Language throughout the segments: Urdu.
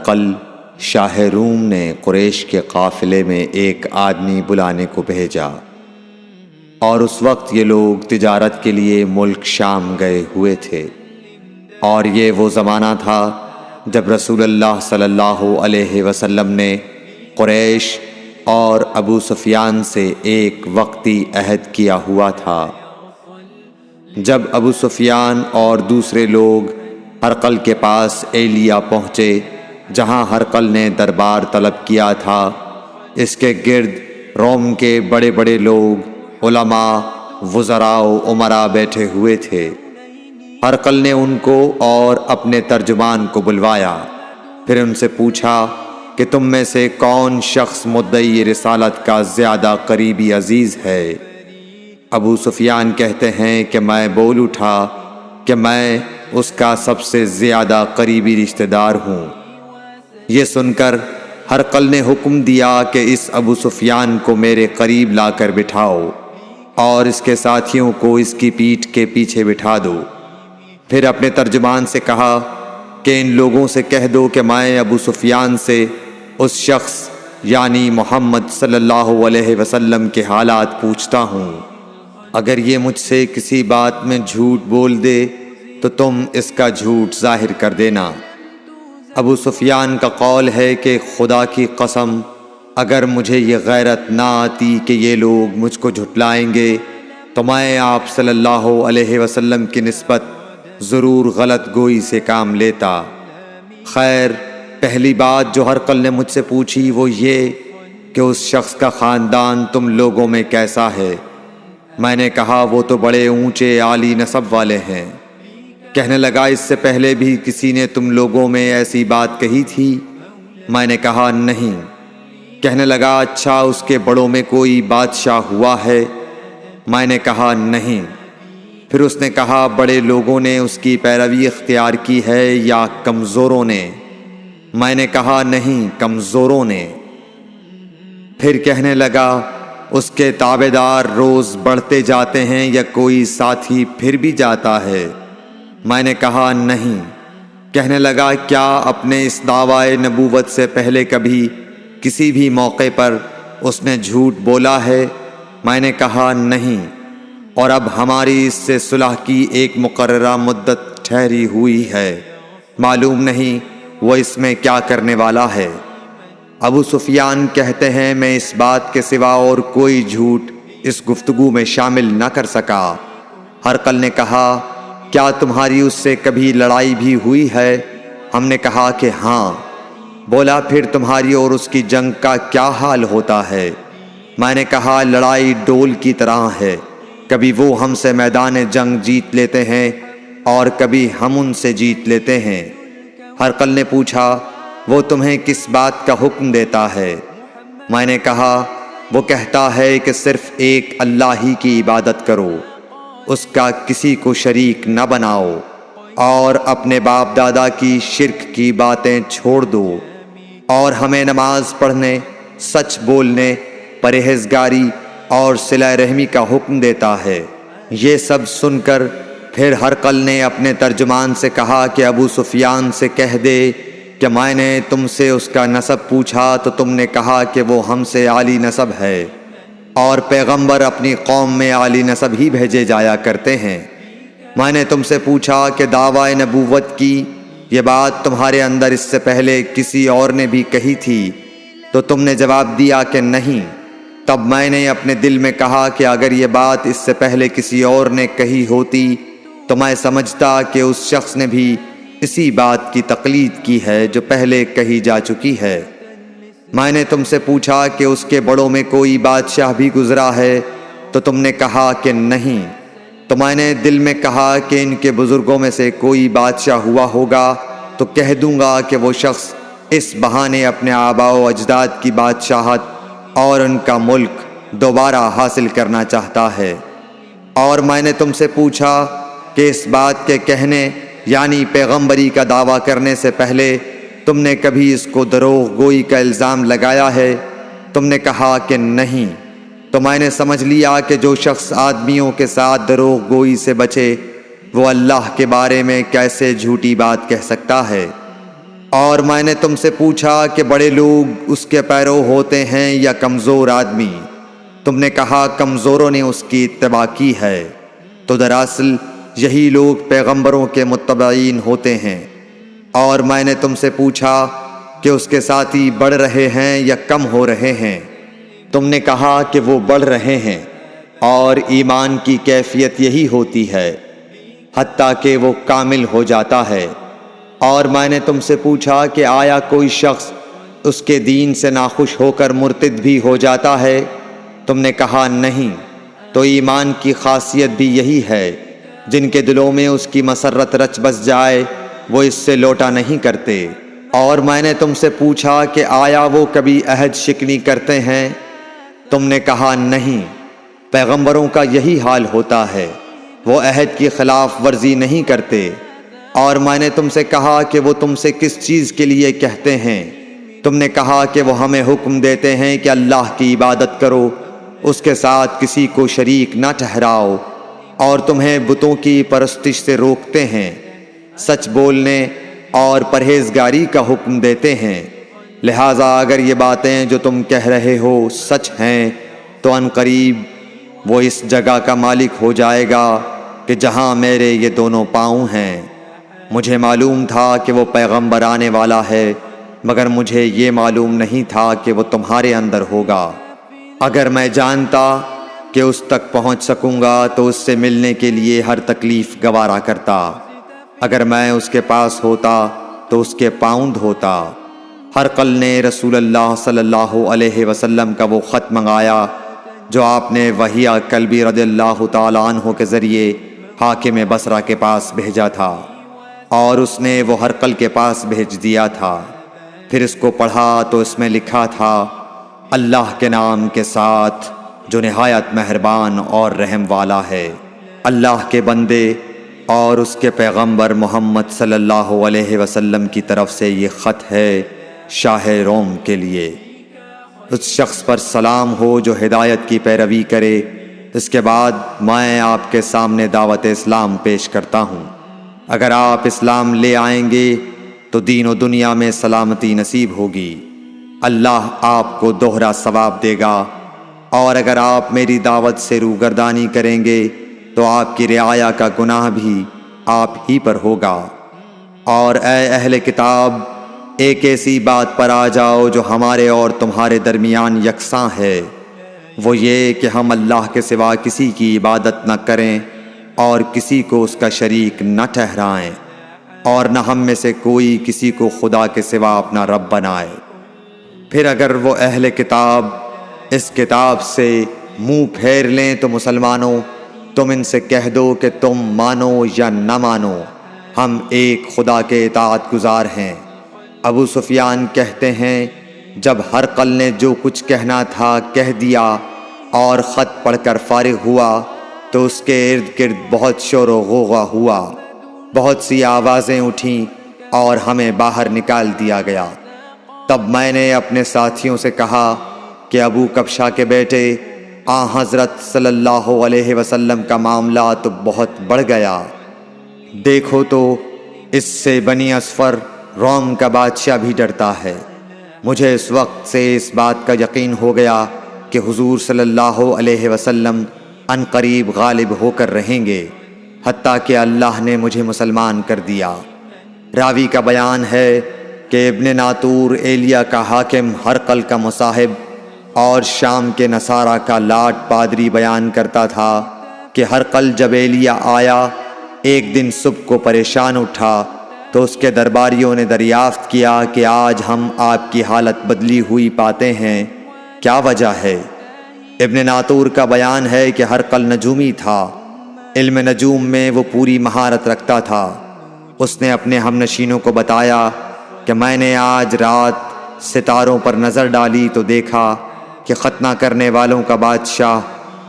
ہرقل شاہ روم نے قریش کے قافلے میں ایک آدمی بلانے کو بھیجا، اور اس وقت یہ لوگ تجارت کے لیے ملک شام گئے ہوئے تھے، اور یہ وہ زمانہ تھا جب رسول اللہ صلی اللہ علیہ وسلم نے قریش اور ابو سفیان سے ایک وقتی عہد کیا ہوا تھا۔ جب ابو سفیان اور دوسرے لوگ ہرقل کے پاس ایلیا پہنچے جہاں ہرقل نے دربار طلب کیا تھا، اس کے گرد روم کے بڑے بڑے لوگ، علماء، وزراء و امراء بیٹھے ہوئے تھے۔ ہرقل نے ان کو اور اپنے ترجمان کو بلوایا، پھر ان سے پوچھا کہ تم میں سے کون شخص مدعی رسالت کا زیادہ قریبی عزیز ہے؟ ابو سفیان کہتے ہیں کہ میں بول اٹھا کہ میں اس کا سب سے زیادہ قریبی رشتہ دار ہوں۔ یہ سن کر ہرقل نے حکم دیا کہ اس ابو سفیان کو میرے قریب لا کر بٹھاؤ اور اس کے ساتھیوں کو اس کی پیٹھ کے پیچھے بٹھا دو۔ پھر اپنے ترجمان سے کہا کہ ان لوگوں سے کہہ دو کہ میں ابو سفیان سے اس شخص یعنی محمد صلی اللہ علیہ وسلم کے حالات پوچھتا ہوں۔ اگر یہ مجھ سے کسی بات میں جھوٹ بول دے تو تم اس کا جھوٹ ظاہر کر دینا۔ ابو سفیان کا قول ہے کہ خدا کی قسم اگر مجھے یہ غیرت نہ آتی کہ یہ لوگ مجھ کو جھٹلائیں گے تو میں آپ صلی اللہ علیہ وسلم کی نسبت ضرور غلط گوئی سے کام لیتا۔ خیر، پہلی بات جو ہرقل نے مجھ سے پوچھی وہ یہ کہ اس شخص کا خاندان تم لوگوں میں کیسا ہے؟ میں نے کہا وہ تو بڑے اونچے عالی نسب والے ہیں۔ کہنے لگا اس سے پہلے بھی کسی نے تم لوگوں میں ایسی بات کہی تھی؟ میں نے کہا نہیں۔ کہنے لگا اچھا اس کے بڑوں میں کوئی بادشاہ ہوا ہے؟ میں نے کہا نہیں۔ پھر اس نے کہا بڑے لوگوں نے اس کی پیروی اختیار کی ہے یا کمزوروں نے؟ میں نے کہا نہیں، کمزوروں نے۔ پھر کہنے لگا اس کے تابعدار روز بڑھتے جاتے ہیں یا کوئی ساتھی پھر بھی جاتا ہے؟ میں نے کہا نہیں۔ کہنے لگا کیا اپنے اس دعوی نبوت سے پہلے کبھی کسی بھی موقع پر اس نے جھوٹ بولا ہے؟ میں نے کہا نہیں، اور اب ہماری اس سے صلح کی ایک مقررہ مدت ٹھہری ہوئی ہے، معلوم نہیں وہ اس میں کیا کرنے والا ہے۔ ابو سفیان کہتے ہیں میں اس بات کے سوا اور کوئی جھوٹ اس گفتگو میں شامل نہ کر سکا۔ ہرقل نے کہا کیا تمہاری اس سے کبھی لڑائی بھی ہوئی ہے؟ ہم نے کہا کہ ہاں۔ بولا پھر تمہاری اور اس کی جنگ کا کیا حال ہوتا ہے؟ میں نے کہا لڑائی ڈول کی طرح ہے، کبھی وہ ہم سے میدان جنگ جیت لیتے ہیں اور کبھی ہم ان سے جیت لیتے ہیں۔ ہرقل نے پوچھا وہ تمہیں کس بات کا حکم دیتا ہے؟ میں نے کہا وہ کہتا ہے کہ صرف ایک اللہ ہی کی عبادت کرو، اس کا کسی کو شریک نہ بناؤ، اور اپنے باپ دادا کی شرک کی باتیں چھوڑ دو، اور ہمیں نماز پڑھنے، سچ بولنے، پرہیزگاری اور صلہ رحمی کا حکم دیتا ہے۔ یہ سب سن کر پھر ہرقل نے اپنے ترجمان سے کہا کہ ابو سفیان سے کہہ دے کہ میں نے تم سے اس کا نسب پوچھا تو تم نے کہا کہ وہ ہم سے عالی نسب ہے، اور پیغمبر اپنی قوم میں عالی نسب ہی بھیجے جایا کرتے ہیں۔ میں نے تم سے پوچھا کہ دعوی نبوت کی یہ بات تمہارے اندر اس سے پہلے کسی اور نے بھی کہی تھی؟ تو تم نے جواب دیا کہ نہیں۔ تب میں نے اپنے دل میں کہا کہ اگر یہ بات اس سے پہلے کسی اور نے کہی ہوتی تو میں سمجھتا کہ اس شخص نے بھی اسی بات کی تقلید کی ہے جو پہلے کہی جا چکی ہے۔ میں نے تم سے پوچھا کہ اس کے بڑوں میں کوئی بادشاہ بھی گزرا ہے تو تم نے کہا کہ نہیں۔ تو میں نے دل میں کہا کہ ان کے بزرگوں میں سے کوئی بادشاہ ہوا ہوگا تو کہہ دوں گا کہ وہ شخص اس بہانے اپنے آباء و اجداد کی بادشاہت اور ان کا ملک دوبارہ حاصل کرنا چاہتا ہے۔ اور میں نے تم سے پوچھا کہ اس بات کے کہنے یعنی پیغمبری کا دعویٰ کرنے سے پہلے تم نے کبھی اس کو دروغ گوئی کا الزام لگایا ہے؟ تم نے کہا کہ نہیں۔ تو میں نے سمجھ لیا کہ جو شخص آدمیوں کے ساتھ دروغ گوئی سے بچے وہ اللہ کے بارے میں کیسے جھوٹی بات کہہ سکتا ہے۔ اور میں نے تم سے پوچھا کہ بڑے لوگ اس کے پیرو ہوتے ہیں یا کمزور آدمی؟ تم نے کہا کمزوروں نے اس کی اتباع کی ہے۔ تو دراصل یہی لوگ پیغمبروں کے متبعین ہوتے ہیں۔ اور میں نے تم سے پوچھا کہ اس کے ساتھی بڑھ رہے ہیں یا کم ہو رہے ہیں؟ تم نے کہا کہ وہ بڑھ رہے ہیں، اور ایمان کی کیفیت یہی ہوتی ہے حتیٰ کہ وہ کامل ہو جاتا ہے۔ اور میں نے تم سے پوچھا کہ آیا کوئی شخص اس کے دین سے ناخوش ہو کر مرتد بھی ہو جاتا ہے؟ تم نے کہا نہیں۔ تو ایمان کی خاصیت بھی یہی ہے، جن کے دلوں میں اس کی مسرت رچ بس جائے وہ اس سے لوٹا نہیں کرتے۔ اور میں نے تم سے پوچھا کہ آیا وہ کبھی عہد شکنی کرتے ہیں؟ تم نے کہا نہیں۔ پیغمبروں کا یہی حال ہوتا ہے، وہ عہد کی خلاف ورزی نہیں کرتے۔ اور میں نے تم سے کہا کہ وہ تم سے کس چیز کے لیے کہتے ہیں؟ تم نے کہا کہ وہ ہمیں حکم دیتے ہیں کہ اللہ کی عبادت کرو، اس کے ساتھ کسی کو شریک نہ ٹھہراؤ، اور تمہیں بتوں کی پرستش سے روکتے ہیں، سچ بولنے اور پرہیزگاری کا حکم دیتے ہیں۔ لہٰذا اگر یہ باتیں جو تم کہہ رہے ہو سچ ہیں تو ان قریب وہ اس جگہ کا مالک ہو جائے گا کہ جہاں میرے یہ دونوں پاؤں ہیں۔ مجھے معلوم تھا کہ وہ پیغمبر آنے والا ہے، مگر مجھے یہ معلوم نہیں تھا کہ وہ تمہارے اندر ہوگا۔ اگر میں جانتا کہ اس تک پہنچ سکوں گا تو اس سے ملنے کے لیے ہر تکلیف گوارا کرتا۔ اگر میں اس کے پاس ہوتا تو اس کے پاؤں دھوتا۔ ہرقل نے رسول اللہ صلی اللہ علیہ وسلم کا وہ خط منگایا جو آپ نے وحیہ کلبی رضی اللہ تعالیٰ عنہ کے ذریعے حاکم بصرہ کے پاس بھیجا تھا، اور اس نے وہ ہرقل کے پاس بھیج دیا تھا۔ پھر اس کو پڑھا تو اس میں لکھا تھا، اللہ کے نام کے ساتھ جو نہایت مہربان اور رحم والا ہے۔ اللہ کے بندے اور اس کے پیغمبر محمد صلی اللہ علیہ وسلم کی طرف سے یہ خط ہے شاہ روم کے لیے۔ اس شخص پر سلام ہو جو ہدایت کی پیروی کرے۔ اس کے بعد میں آپ کے سامنے دعوت اسلام پیش کرتا ہوں۔ اگر آپ اسلام لے آئیں گے تو دین و دنیا میں سلامتی نصیب ہوگی، اللہ آپ کو دوہرا ثواب دے گا۔ اور اگر آپ میری دعوت سے روگردانی کریں گے تو آپ کی رعایا کا گناہ بھی آپ ہی پر ہوگا۔ اور اے اہل کتاب، ایک ایسی بات پر آ جاؤ جو ہمارے اور تمہارے درمیان یکساں ہے، وہ یہ کہ ہم اللہ کے سوا کسی کی عبادت نہ کریں اور کسی کو اس کا شریک نہ ٹھہرائیں، اور نہ ہم میں سے کوئی کسی کو خدا کے سوا اپنا رب بنائے۔ پھر اگر وہ اہل کتاب اس کتاب سے منہ پھیر لیں تو مسلمانوں، تم ان سے کہہ دو کہ تم مانو یا نہ مانو، ہم ایک خدا کے اطاعت گزار ہیں۔ ابو سفیان کہتے ہیں، جب ہرقل نے جو کچھ کہنا تھا کہہ دیا اور خط پڑھ کر فارغ ہوا تو اس کے ارد گرد بہت شور و غوغا ہوا، بہت سی آوازیں اٹھیں اور ہمیں باہر نکال دیا گیا۔ تب میں نے اپنے ساتھیوں سے کہا کہ ابو کبشہ کے بیٹے حضرت صلی اللہ علیہ وسلم کا معاملہ تو بہت بڑھ گیا۔ دیکھو تو اس سے بنی اصفر روم کا بادشاہ بھی ڈرتا ہے۔ مجھے اس وقت سے اس بات کا یقین ہو گیا کہ حضور صلی اللہ علیہ وسلم ان قریب غالب ہو کر رہیں گے، حتیٰ کہ اللہ نے مجھے مسلمان کر دیا۔ راوی کا بیان ہے کہ ابن ناطور ایلیا کا حاکم ہرقل کا مصاحب اور شام کے نصارہ کا لاٹ پادری بیان کرتا تھا کہ ہرقل جب ایلیا آیا ایک دن صبح کو پریشان اٹھا تو اس کے درباریوں نے دریافت کیا کہ آج ہم آپ کی حالت بدلی ہوئی پاتے ہیں، کیا وجہ ہے؟ ابن ناطور کا بیان ہے کہ ہرقل نجومی تھا، علم نجوم میں وہ پوری مہارت رکھتا تھا۔ اس نے اپنے ہم نشینوں کو بتایا کہ میں نے آج رات ستاروں پر نظر ڈالی تو دیکھا کہ ختنہ کرنے والوں کا بادشاہ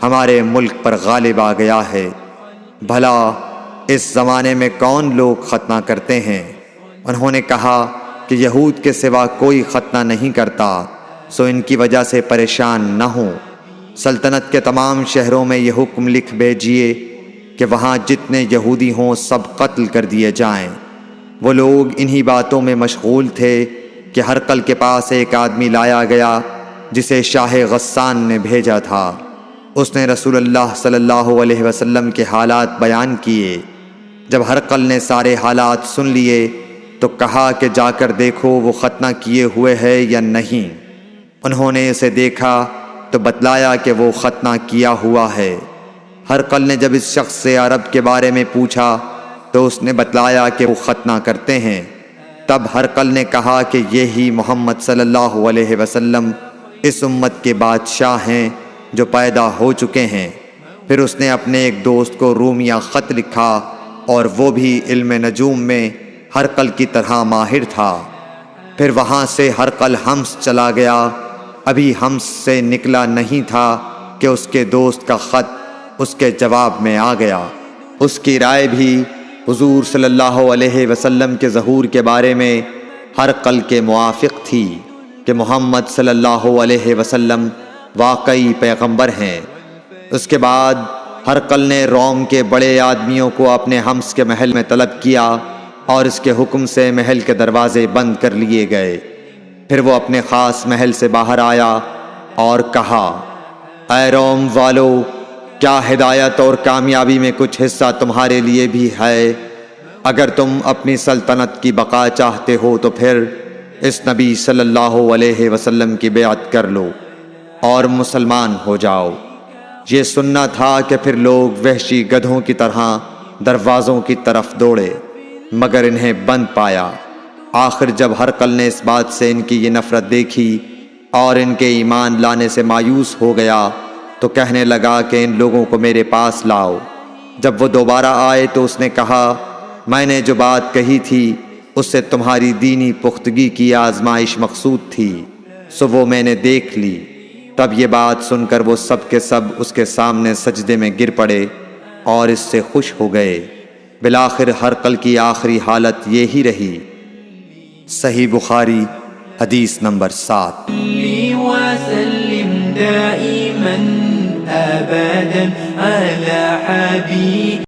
ہمارے ملک پر غالب آ گیا ہے۔ بھلا اس زمانے میں کون لوگ ختنہ کرتے ہیں؟ انہوں نے کہا کہ یہود کے سوا کوئی ختنہ نہیں کرتا، سو ان کی وجہ سے پریشان نہ ہوں۔ سلطنت کے تمام شہروں میں یہ حکم لکھ بھیجیے کہ وہاں جتنے یہودی ہوں سب قتل کر دیے جائیں۔ وہ لوگ انہی باتوں میں مشغول تھے کہ ہرقل کے پاس ایک آدمی لایا گیا جسے شاہ غسان نے بھیجا تھا۔ اس نے رسول اللہ صلی اللہ علیہ وسلم کے حالات بیان کیے۔ جب ہرقل نے سارے حالات سن لیے تو کہا کہ جا کر دیکھو وہ ختنہ کیے ہوئے ہے یا نہیں۔ انہوں نے اسے دیکھا تو بتلایا کہ وہ ختنہ کیا ہوا ہے۔ ہرقل نے جب اس شخص سے عرب کے بارے میں پوچھا تو اس نے بتلایا کہ وہ ختنہ کرتے ہیں۔ تب ہرقل نے کہا کہ یہی محمد صلی اللہ علیہ وسلم اس امت کے بادشاہ ہیں جو پیدا ہو چکے ہیں۔ پھر اس نے اپنے ایک دوست کو رومیہ خط لکھا اور وہ بھی علم نجوم میں ہرقل کی طرح ماہر تھا۔ پھر وہاں سے ہرقل حمص چلا گیا۔ ابھی حمص سے نکلا نہیں تھا کہ اس کے دوست کا خط اس کے جواب میں آ گیا۔ اس کی رائے بھی حضور صلی اللہ علیہ وسلم کے ظہور کے بارے میں ہرقل کے موافق تھی کہ محمد صلی اللہ علیہ وسلم واقعی پیغمبر ہیں۔ اس کے بعد ہرقل نے روم کے بڑے آدمیوں کو اپنے حمص کے محل میں طلب کیا اور اس کے حکم سے محل کے دروازے بند کر لیے گئے۔ پھر وہ اپنے خاص محل سے باہر آیا اور کہا، اے روم والو، کیا ہدایت اور کامیابی میں کچھ حصہ تمہارے لیے بھی ہے؟ اگر تم اپنی سلطنت کی بقا چاہتے ہو تو پھر اس نبی صلی اللہ علیہ وسلم کی بیعت کر لو اور مسلمان ہو جاؤ۔ یہ سننا تھا کہ پھر لوگ وحشی گدھوں کی طرح دروازوں کی طرف دوڑے مگر انہیں بند پایا۔ آخر جب ہرقل نے اس بات سے ان کی یہ نفرت دیکھی اور ان کے ایمان لانے سے مایوس ہو گیا تو کہنے لگا کہ ان لوگوں کو میرے پاس لاؤ۔ جب وہ دوبارہ آئے تو اس نے کہا، میں نے جو بات کہی تھی اس سے تمہاری دینی پختگی کی آزمائش مقصود تھی، سو وہ میں نے دیکھ لی۔ تب یہ بات سن کر وہ سب کے سب اس کے سامنے سجدے میں گر پڑے اور اس سے خوش ہو گئے۔ بالآخر ہرقل کی آخری حالت یہی رہی۔ صحیح بخاری حدیث نمبر 7۔ وسلم دائما أبدا على حبيب